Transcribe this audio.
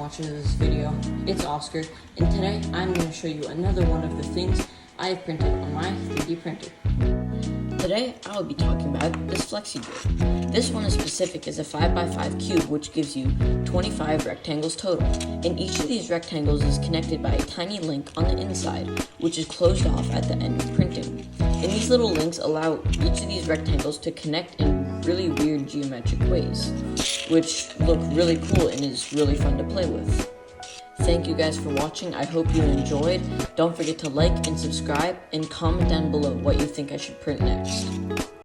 watching this video. It's Oscar, and today I'm going to show you another one of the things I have printed on my 3D printer. Today I will be talking about this FlexiGrid. This one is specific as a 5x5 cube, which gives you 25 rectangles total, and each of these rectangles is connected by a tiny link on the inside, which is closed off at the end of printing. And these little links allow each of these rectangles to connect in really weird geometric ways, which look really cool and is really fun to play with. Thank you guys for watching. I hope you enjoyed. Don't forget to like and subscribe and comment down below what you think I should print next.